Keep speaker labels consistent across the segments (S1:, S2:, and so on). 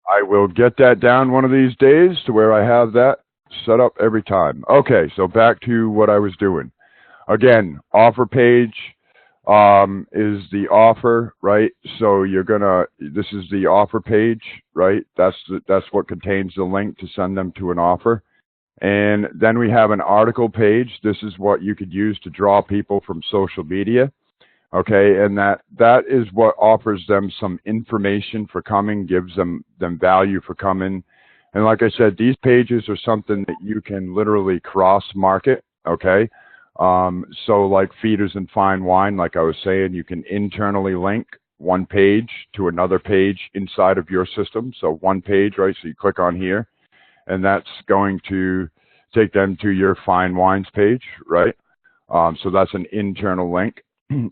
S1: I will get that down one of these days to where I have that set up every time. Okay, so back to what I was doing. Again, offer page is the offer, right? So this is the offer page, right? That's what contains the link to send them to an offer. And then we have an article page. This is what you could use to draw people from social media. Okay, and that is what offers them some information for coming, gives them value for coming. And like I said, these pages are something that you can literally cross market. Okay, so like feeders and fine wine, like I was saying, you can internally link one page to another page inside of your system. So one page, right? So you click on here, and that's going to take them to your fine wines page, right? So that's an internal link,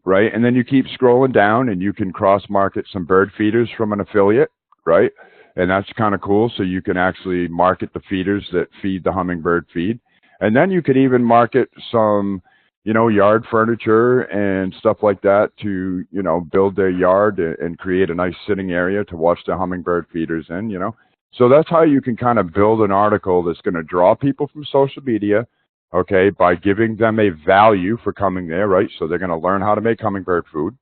S1: right? And then you keep scrolling down, and you can cross market some bird feeders from an affiliate, right? And that's kind of cool. So you can actually market the feeders that feed the hummingbird feed. And then you could even market some, yard furniture and stuff like that to, build their yard and create a nice sitting area to watch the hummingbird feeders in. So that's how you can kind of build an article that's going to draw people from social media, okay, by giving them a value for coming there, right? So they're going to learn how to make hummingbird food.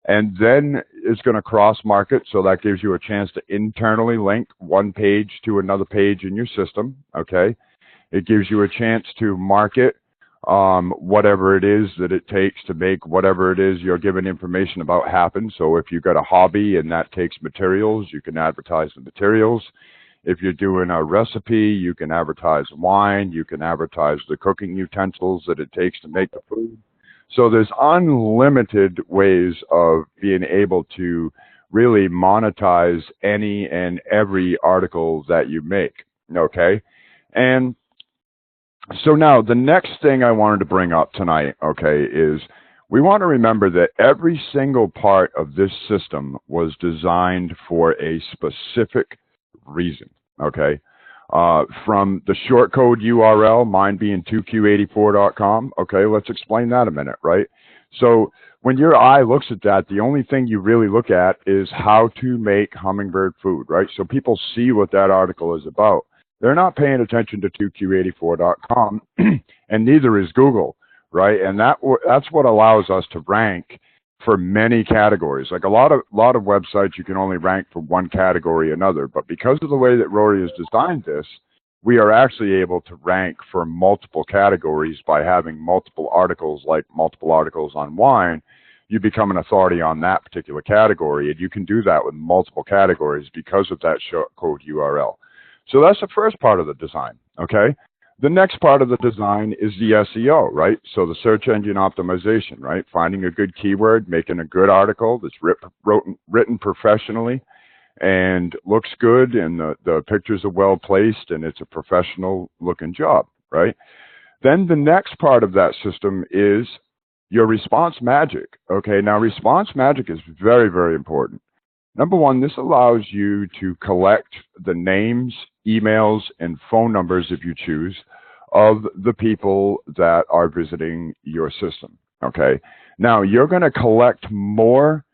S1: And then it's going to cross market. So that gives you a chance to internally link one page to another page in your system, okay? It gives you a chance to market whatever it is that it takes to make whatever it is you're given information about happen. So if you've got a hobby and that takes materials, you can advertise the materials. If you're doing a recipe, you can advertise wine. You can advertise the cooking utensils that it takes to make the food. So there's unlimited ways of being able to really monetize any and every article that you make, okay? And so now the next thing I wanted to bring up tonight, okay, is we want to remember that every single part of this system was designed for a specific reason, okay? From the short code URL, mine being 2q84.com, okay, let's explain that a minute, right? So when your eye looks at that, the only thing you really look at is how to make hummingbird food, right? So people see what that article is about. They're not paying attention to 2q84.com, and neither is Google, right? And that's what allows us to rank for many categories. Like a lot of websites, you can only rank for one category or another. But because of the way that Rory has designed this, we are actually able to rank for multiple categories by having multiple articles, like multiple articles on wine. You become an authority on that particular category, and you can do that with multiple categories because of that short code URL. So that's the first part of the design, okay? The next part of the design is the SEO, right? So the search engine optimization, right? Finding a good keyword, making a good article that's written professionally and looks good, and the pictures are well placed, and it's a professional looking job, right? Then the next part of that system is your response magic, okay? Now, response magic is very, very important. Number one, this allows you to collect the names, emails, and phone numbers, if you choose, of the people that are visiting your system, okay? Now, you're going to collect more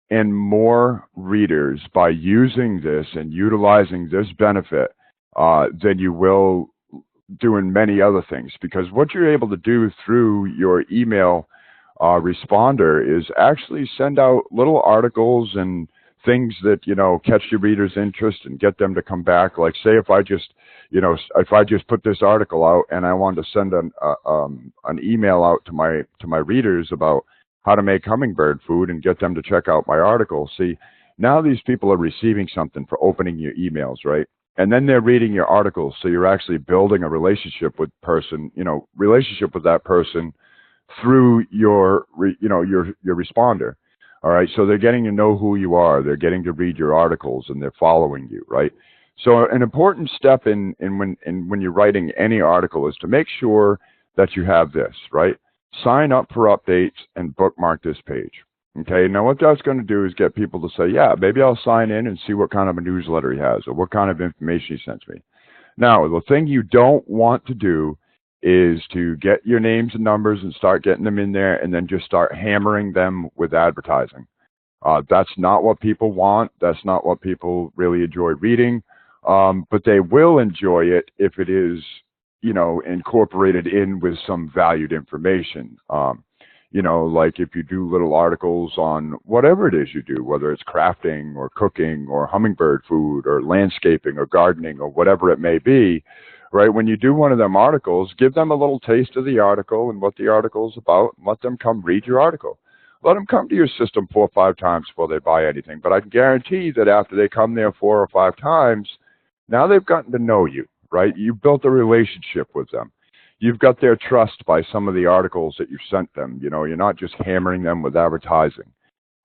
S1: and more readers by using this and utilizing this benefit than you will doing many other things, because what you're able to do through your email responder is actually send out little articles and things that, catch your readers' interest and get them to come back. Like, say if I just put this article out and I wanted to send an email out to my readers about how to make hummingbird food and get them to check out my article. See, now these people are receiving something for opening your emails, right? And then they're reading your articles. So you're actually building a relationship with that person through your responder. All right, so they're getting to know who you are. They're getting to read your articles, and they're following you, right? So an important step in when you're writing any article is to make sure that you have this, right? Sign up for updates and bookmark this page. Okay, now what that's going to do is get people to say, yeah, maybe I'll sign in and see what kind of a newsletter he has or what kind of information he sends me. Now, the thing you don't want to do is to get your names and numbers and start getting them in there and then just start hammering them with advertising. That's not what people want. That's not what people really enjoy reading. But they will enjoy it if it is, incorporated in with some valued information. Like if you do little articles on whatever it is you do, whether it's crafting or cooking or hummingbird food or landscaping or gardening or whatever it may be, right? When you do one of them articles, give them a little taste of the article and what the article is about, and let them come read your article. Let them come to your system 4 or 5 times before they buy anything. But I can guarantee that after they come there 4 or 5 times, now they've gotten to know you, right? You've built a relationship with them. You've got their trust by some of the articles that you've sent them. You're not just hammering them with advertising,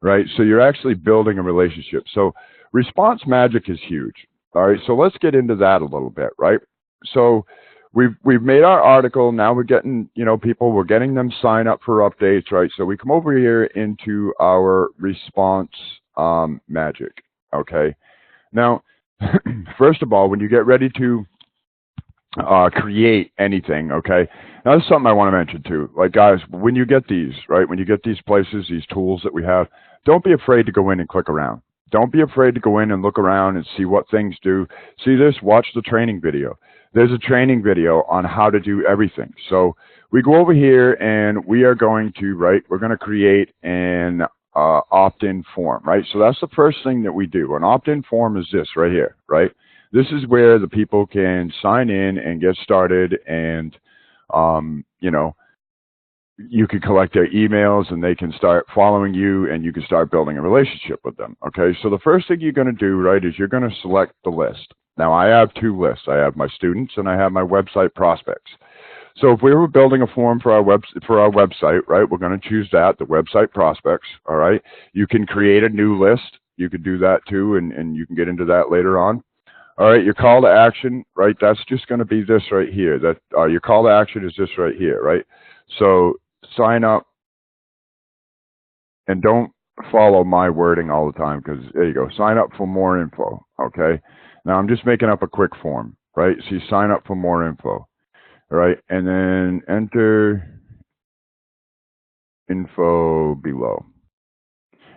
S1: right? So you're actually building a relationship. So response magic is huge. All right, so let's get into that a little bit, right? So we've made our article. Now we're getting, people, we're getting them sign up for updates, right? So we come over here into our response magic, okay? Now, first of all, when you get ready to create anything, okay? Now, this is something I want to mention too. Like, guys, when you get these, right, when you get these places, these tools that we have, don't be afraid to go in and click around. Don't be afraid to go in and look around and see what things do. See this? Watch the training video. There's a training video on how to do everything. So we go over here and we are going to, right, we're going to create an opt-in form, right? So that's the first thing that we do. An opt-in form is this right here, right? This is where the people can sign in and get started, and, you can collect their emails and they can start following you and you can start building a relationship with them. Okay, so the first thing you're going to do, right, is you're going to select the list. Now, I have 2 lists. I have my students and I have my website prospects. So if we were building a form for our website, right, we're going to choose that, the website prospects. All right, you can create a new list. You could do that too, and you can get into that later on. All right, your call to action, right, that's just going to be this right here. That your call to action is this right here, right? So sign up, and don't follow my wording all the time, because there you go. Sign up for more info, okay? Now, I'm just making up a quick form, right? So you sign up for more info, right? And then enter info below.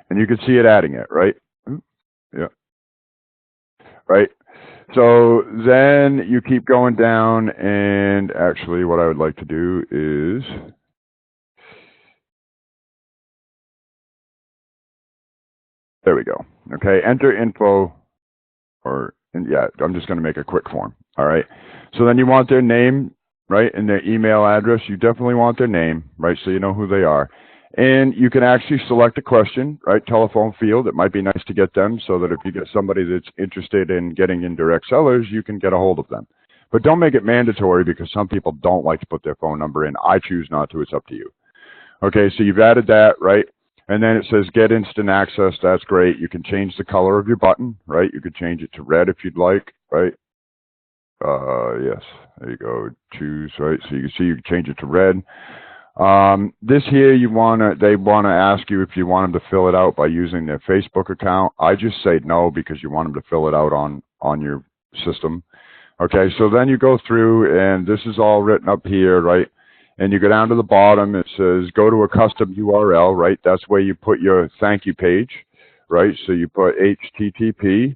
S1: And you can see it adding it, right? Yeah, right? So then you keep going down, and actually what I would like to do is, there we go. Okay, enter info, yeah, I'm just going to make a quick form. All right. So then you want their name, right, and their email address. You definitely want their name, right, so you know who they are. And you can actually select a question, right, telephone field. It might be nice to get them so that if you get somebody that's interested in getting in direct sellers, you can get a hold of them. But don't make it mandatory, because some people don't like to put their phone number in. I choose not to. It's up to you. Okay, so you've added that, right? And then it says get instant access. That's great. You can change the color of your button, right? You could change it to red if you'd like, right? Yes, there you go. Choose, right? So you can see you can change it to red. This here, they wanna ask you if you want them to fill it out by using their Facebook account. I just say no, because you want them to fill it out on your system. Okay, so then you go through, and this is all written up here, right? And you go down to the bottom, it says go to a custom URL, right? That's where you put your thank you page, right? So you put http://,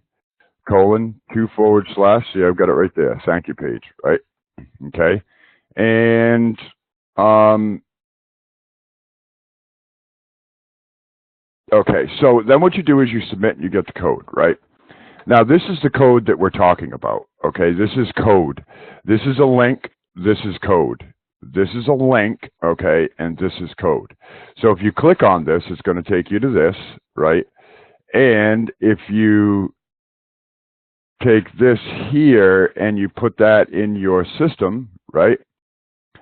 S1: see, I've got it right there, thank you page, right? Okay. And okay, so then what you do is you submit and you get the code, right? Now, this is the code that we're talking about, okay? This is code. This is a link. This is code. This is a link, okay, and this is code. So if you click on this, it's going to take you to this, right? And if you take this here and you put that in your system, right,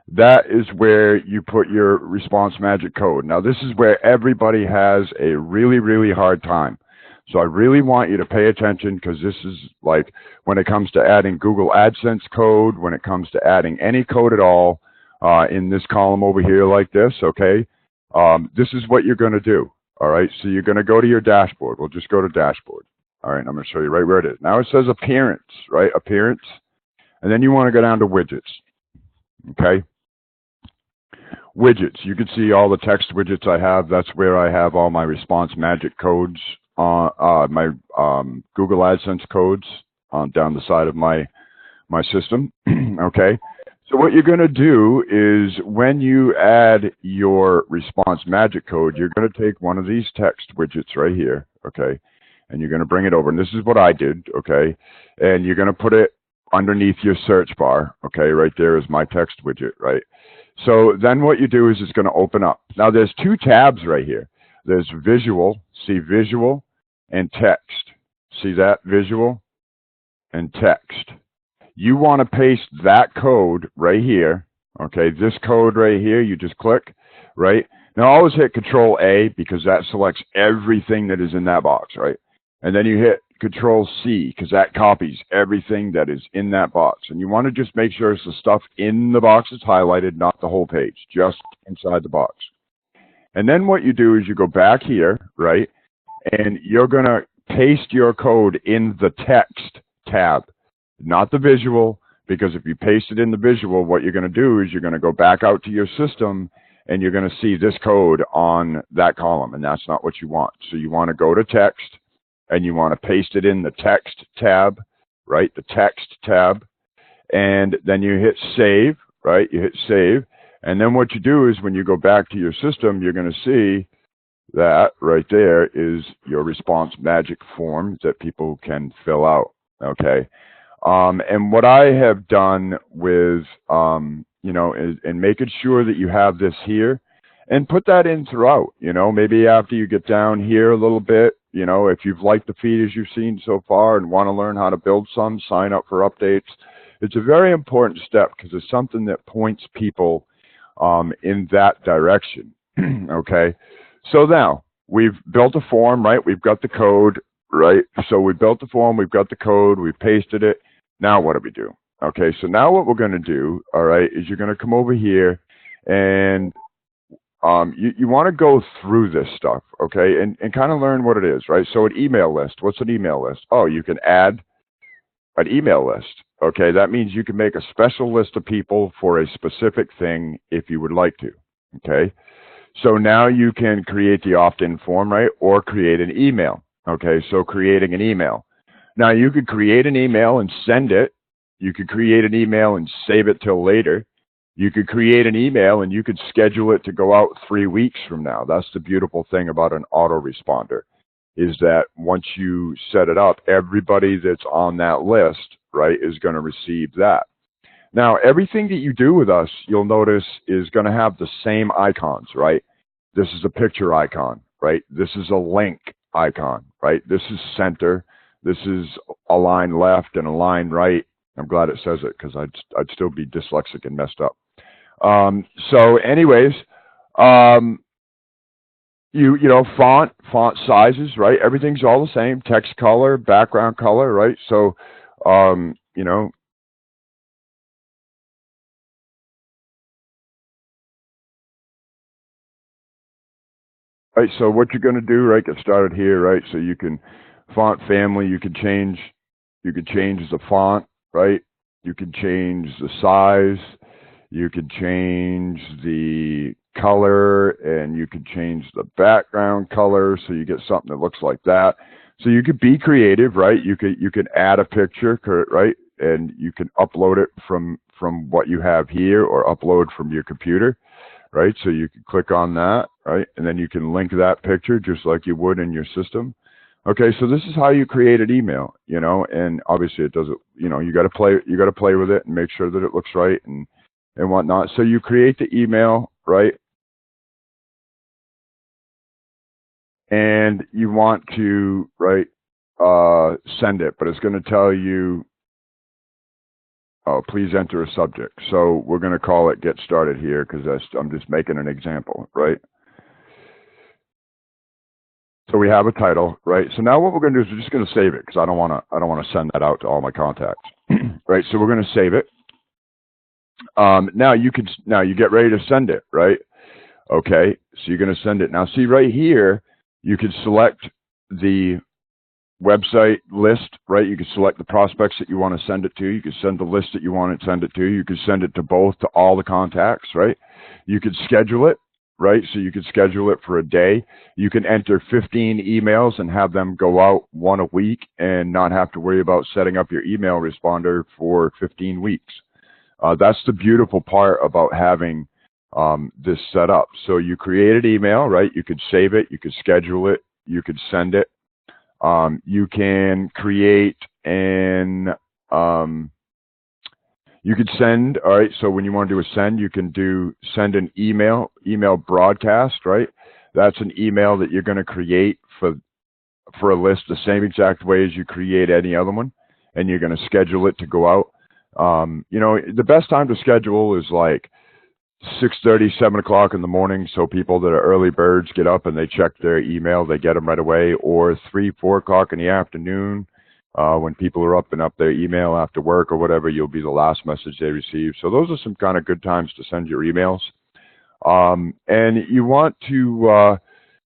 S1: that is where you put your response magic code. Now, this is where everybody has a really, really hard time. So I really want you to pay attention, because this is like when it comes to adding Google AdSense code, when it comes to adding any code at all in this column over here like this, okay? This is what you're going to do, all right? So you're going to go to your dashboard. We'll just go to dashboard. All right, I'm going to show you right where it is. Now it says appearance, right? Appearance. And then you want to go down to widgets, okay? widgets. You can see all the text widgets I have. That's where I have all my response magic codes, my Google AdSense codes down the side of my system. Okay. So what you're going to do is when you add your response magic code, you're going to take one of these text widgets right here. Okay. And you're going to bring it over. And this is what I did. Okay. And you're going to put it underneath your search bar. Okay. Right there is my text widget. Right. So then what you do is it's going to open up. Now there's two tabs right here. There's visual, see visual, and text. See that? Visual and text. You want to paste that code right here. Okay, this code right here, you just click, right? Now always hit Control A because that selects everything that is in that box, right? And then you hit Control C because that copies everything that is in that box. And you want to just make sure it's the stuff in the box is highlighted, not the whole page, just inside the box. And then what you do is you go back here, right? And you're going to paste your code in the text tab, not the visual, because if you paste it in the visual, what you're going to do is you're going to go back out to your system and you're going to see this code on that column, and that's not what you want. So you want to go to text and you want to paste it in the text tab, right? The text tab. And then you hit save, right? You hit save. And then what you do is when you go back to your system, you're going to see that right there is your response magic form that people can fill out. Okay. And what I have done with, is in making sure that you have this here and put that in throughout, maybe after you get down here a little bit, if you've liked the feed as you've seen so far and want to learn how to build some, sign up for updates. It's a very important step because it's something that points people in that direction. Okay. So now we've built a form, right? We've got the code, right? So we built the form, we've got the code, we pasted it. Now what do we do? Okay, so now what we're going to do, all right, is you're going to come over here and you want to go through this stuff, okay, and kind of learn what it is, right? So an email list, what's an email list? Oh, you can add an email list, okay? That means you can make a special list of people for a specific thing if you would like to, okay? So now you can create the opt-in form, right, or create an email, okay? So creating an email. Now, you could create an email and send it. You could create an email and save it till later. You could create an email and you could schedule it to go out 3 weeks from now. That's the beautiful thing about an autoresponder, is that once you set it up, everybody that's on that list, right, is going to receive that. Now, everything that you do with us, you'll notice, is going to have the same icons, right? This is a picture icon, right? This is a link icon, right? This is center. This is align left and align right. I'm glad it says it because I'd still be dyslexic and messed up. So anyways, font sizes, right? Everything's all the same. Text color, background color, right? So, right. So what you're going to do, right? Get started here, right? So you can font family. You could change the font, right? You could change the size. You could change the color, and you could change the background color so you get something that looks like that. So you could be creative, right? You could add a picture, right? And you can upload it from what you have here or upload from your computer, right? So you can click on that, right? And then you can link that picture just like you would in your system. Okay, so this is how you create an email, and obviously it doesn't, you got to play with it and make sure that it looks right and whatnot. So you create the email, right? And you want to, right, send it, but it's going to tell you, oh, please enter a subject. So we're going to call it get started here because I'm just making an example, right? So we have a title, right? So now what we're going to do is we're just going to save it because I don't want to send that out to all my contacts, right? So we're going to save it. Now you get ready to send it, right? Okay, so you're going to send it. Now see right here, you can select the website list, right? You can select the prospects that you want to send it to. You can send the list that you want to send it to. You can send it to both, to all the contacts, right? You could schedule it, right? So you could schedule it for a day. You can enter 15 emails and have them go out one a week and not have to worry about setting up your email responder for 15 weeks. That's the beautiful part about having this set up. So you create an email, right? You could save it, you could schedule it, you could send it. You can create an, you could send, all right, so when you want to do a send, you can send an email broadcast, right? That's an email that you're going to create for a list the same exact way as you create any other one, and you're going to schedule it to go out. The best time to schedule is like 6:30, 7 o'clock in the morning, so people that are early birds get up and they check their email, they get them right away, or 3, 4 o'clock in the afternoon, when people are up and up their email after work or whatever, you'll be the last message they receive. So those are some kind of good times to send your emails. And you want to,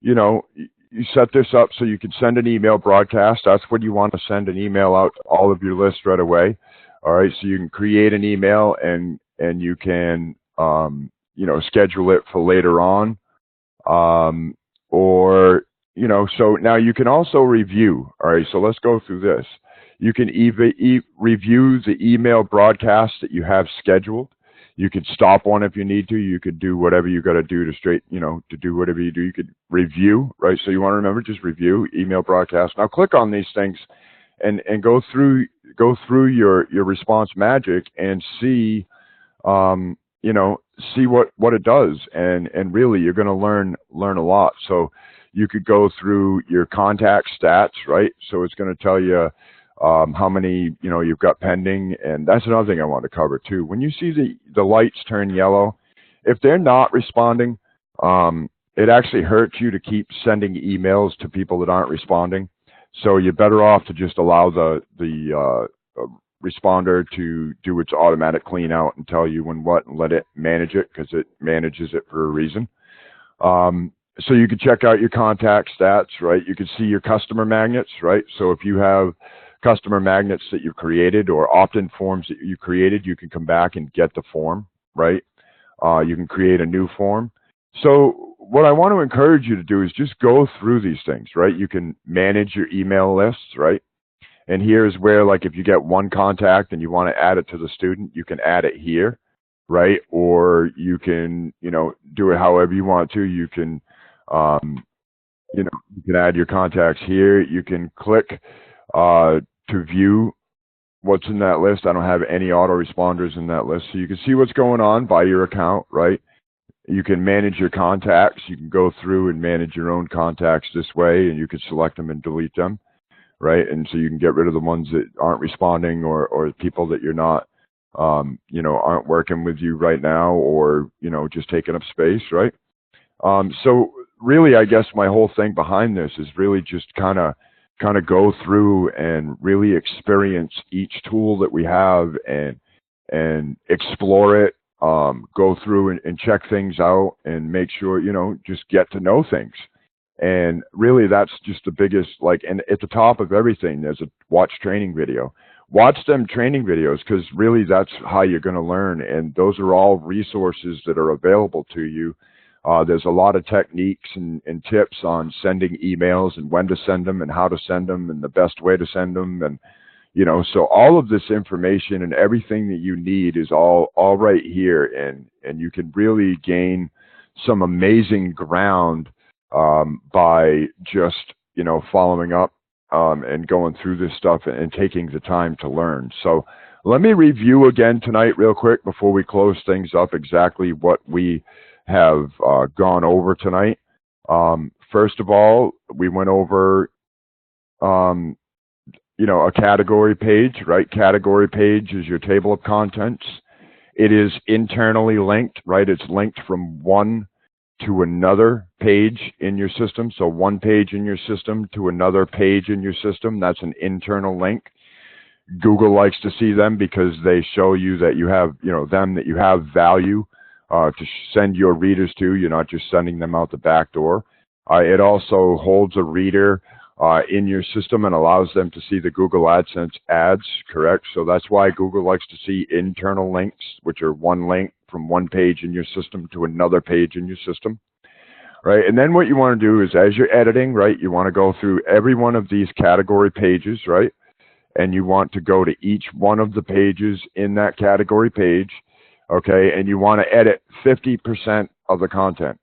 S1: you set this up so you can send an email broadcast. That's when you want to send an email out to all of your lists right away. All right, so you can create an email and you can, schedule it for later on. So now you can also review. All right, so let's go through this. You can review the email broadcast that you have scheduled. You could stop one if you need to. You could do whatever you got to do to do whatever you do. You could review, right? So you want to remember, just review email broadcast. Now click on these things and go through your response magic and see, see what it does. And really you're going to learn a lot. So you could go through your contact stats, right? So it's going to tell you, how many, you've got pending. And that's another thing I want to cover too. When you see the lights turn yellow, if they're not responding, it actually hurts you to keep sending emails to people that aren't responding. So you're better off to just allow the responder to do its automatic clean out and tell you when what, and let it manage it, because it manages it for a reason. So you can check out your contact stats, right? You can see your customer magnets, right? So if you have customer magnets that you've created or opt-in forms that you created, you can come back and get the form, right? You can create a new form. So what I want to encourage you to do is just go through these things, right? You can manage your email lists, right? And here's where, like, if you get one contact and you want to add it to the student, you can add it here, right? Or you can, do it however you want to. You can, you can add your contacts here. You can click to view what's in that list. I don't have any autoresponders in that list. So you can see what's going on by your account, right? You can manage your contacts. You can go through and manage your own contacts this way, and you can select them and delete them, right? And so you can get rid of the ones that aren't responding or people that you're not, aren't working with you right now, or, just taking up space, right? So really, I guess my whole thing behind this is really just kind of go through and really experience each tool that we have and explore it, go through and check things out and make sure, just get to know things. And really that's just the biggest, and at the top of everything, there's a watch training video. Watch them training videos, because really that's how you're going to learn. And those are all resources that are available to you. There's a lot of techniques and tips on sending emails and when to send them and how to send them and the best way to send them. And, so all of this information and everything that you need is all right here. And you can really gain some amazing ground, by just, following up, and going through this stuff and taking the time to learn. So let me review again tonight real quick before we close things up exactly what we have gone over tonight. First of all, we went over, a category page, right? Category page is your table of contents. It is internally linked, right? It's linked from one to another page in your system. So one page in your system to another page in your system. That's an internal link. Google likes to see them because they show you that you have, that you have value to send your readers to. You're not just sending them out the back door. It also holds a reader in your system and allows them to see the Google AdSense ads, correct? So that's why Google likes to see internal links, which are one link from one page in your system to another page in your system, right? And then what you want to do is, as you're editing, right, you want to go through every one of these category pages, right? And you want to go to each one of the pages in that category page, okay? And you want to edit 50% of the content,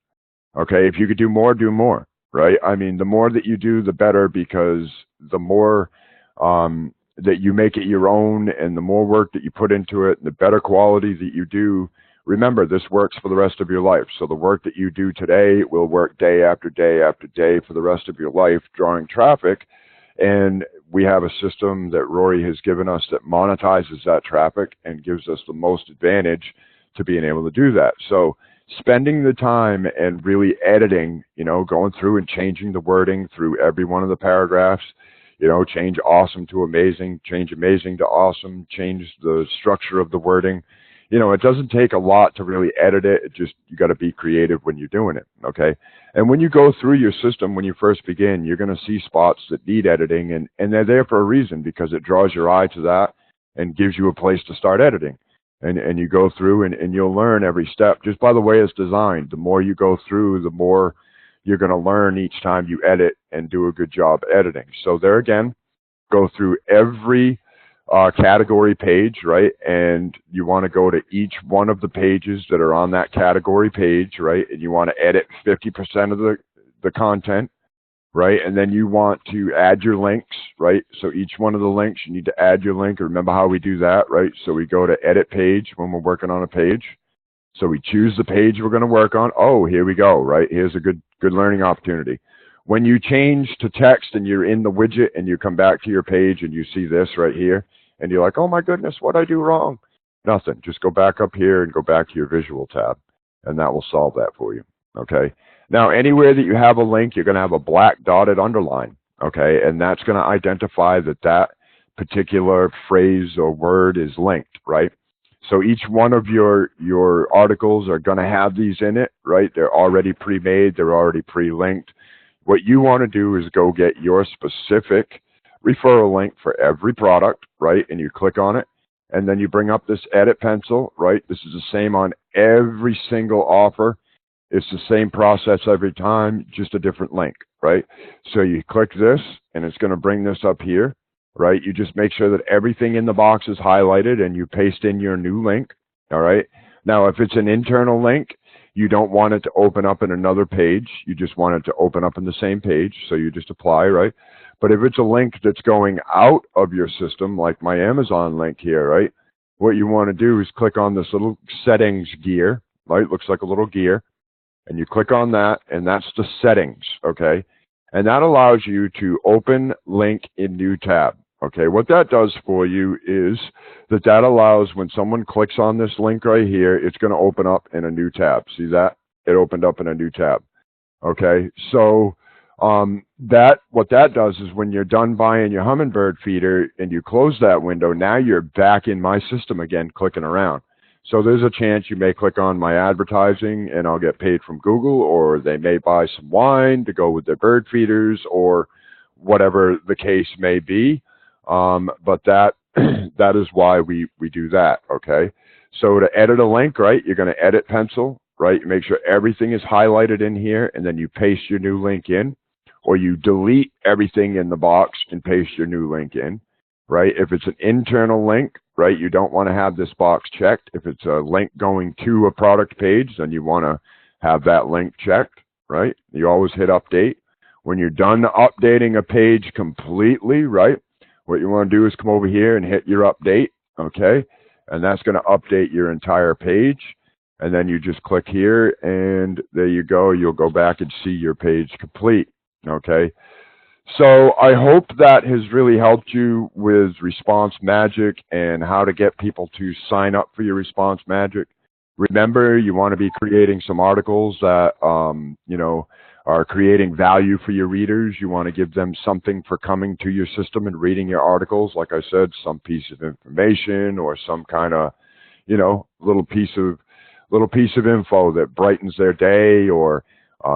S1: okay? If you could do more, right? I mean, the more that you do, the better, because the more that you make it your own and the more work that you put into it, and the better quality that you do. Remember, this works for the rest of your life. So the work that you do today will work day after day after day for the rest of your life, drawing traffic. And we have a system that Rory has given us that monetizes that traffic and gives us the most advantage to being able to do that. So spending the time and really editing, you know, going through and changing the wording through every one of the paragraphs, you know, change awesome to amazing, change amazing to awesome, change the structure of the wording. You know, it doesn't take a lot to really edit it. It just, you got to be creative when you're doing it, okay? And when you go through your system, when you first begin, you're going to see spots that need editing, and they're there for a reason, because it draws your eye to that and gives you a place to start editing. And you go through and you'll learn every step just by the way it's designed. The more you go through, the more you're going to learn each time you edit and do a good job editing. So there again, go through every category page, right? And you want to go to each one of the pages that are on that category page, right? And you want to edit 50% of the content, right? And then you want to add your links, right? So each one of the links, you need to add your link. Remember how we do that, right? So we go to edit page when we're working on a page. So we choose the page we're going to work on. Oh, here we go, right? Here's a good learning opportunity. When you change to text and you're in the widget and you come back to your page and you see this right here, and you're like, oh my goodness, what'd I do wrong? Nothing. Just go back up here and go back to your visual tab, and that will solve that for you, okay? Now, anywhere that you have a link, you're going to have a black dotted underline, okay? And that's going to identify that that particular phrase or word is linked, right? So each one of your articles are going to have these in it, right? They're already pre-made. They're already pre-linked. What you want to do is go get your specific referral link for every product, right? And you click on it, and then you bring up this edit pencil, right? This is the same on every single offer. It's the same process every time, just a different link, right? So you click this, and it's going to bring this up here, right? You just make sure that everything in the box is highlighted, and you paste in your new link, all right? Now, if it's an internal link, you don't want it to open up in another page. You just want it to open up in the same page, so you just apply, right? But if it's a link that's going out of your system, like my Amazon link here, right? What you want to do is click on this little settings gear, right? Looks like a little gear. And you click on that, and that's the settings, okay? And that allows you to open link in new tab, okay? What that does for you is that allows when someone clicks on this link right here, it's going to open up in a new tab. See that? It opened up in a new tab, okay? So what that does is when you're done buying your Hummingbird feeder and you close that window, now you're back in my system again, clicking around. So there's a chance you may click on my advertising and I'll get paid from Google, or they may buy some wine to go with their bird feeders, or whatever the case may be. But that is why we do that, okay? So to edit a link, right, you're going to edit pencil, right? You make sure everything is highlighted in here, and then you paste your new link in, or you delete everything in the box and paste your new link in, right? If it's an internal link, right, you don't want to have this box checked. If it's a link going to a product page, then you want to have that link checked, right? You always hit update. When you're done updating a page completely, right, what you want to do is come over here and hit your update, okay? And that's going to update your entire page. And then you just click here, and there you go. You'll go back and see your page complete, okay? So I hope that has really helped you with Response Magic and how to get people to sign up for your Response Magic. Remember, you want to be creating some articles that, are creating value for your readers. You want to give them something for coming to your system and reading your articles. Like I said, some piece of information or some kind of, little piece of info that brightens their day, or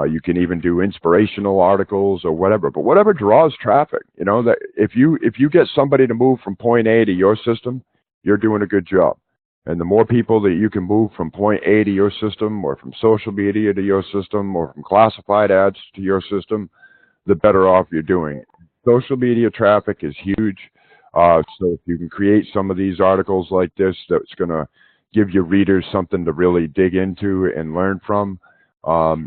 S1: You can even do inspirational articles or whatever, but whatever draws traffic. You know, that if you get somebody to move from point A to your system, you're doing a good job. And the more people that you can move from point A to your system, or from social media to your system, or from classified ads to your system, the better off you're doing. Social media traffic is huge. So if you can create some of these articles like this, that's going to give your readers something to really dig into and learn from,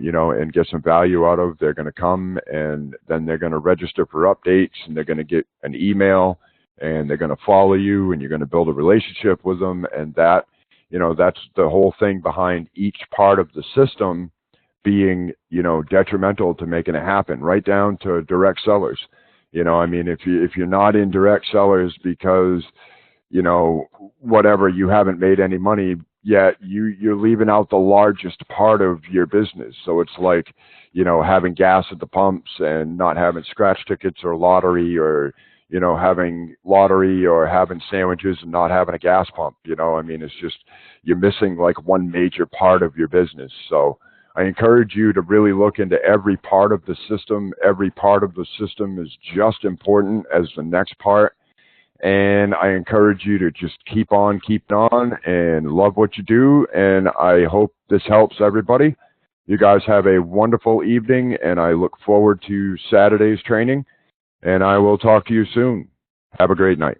S1: you know, and get some value out of, they're going to come, and then they're going to register for updates, and they're going to get an email, and they're going to follow you, and you're going to build a relationship with them. And that, you know, that's the whole thing behind each part of the system being, you know, detrimental to making it happen, right down to direct sellers. You know, I mean, if you're not in direct sellers because, you know, whatever, you haven't made any money yet, you're leaving out the largest part of your business. So it's like, you know, having gas at the pumps and not having scratch tickets or lottery, or, you know, having lottery or having sandwiches and not having a gas pump. You know, I mean, it's just, you're missing like one major part of your business. So I encourage you to really look into every part of the system. Every part of the system is just important as the next part. And I encourage you to just keep on keeping on and love what you do. And I hope this helps everybody. You guys have a wonderful evening, and I look forward to Saturday's training. And I will talk to you soon. Have a great night.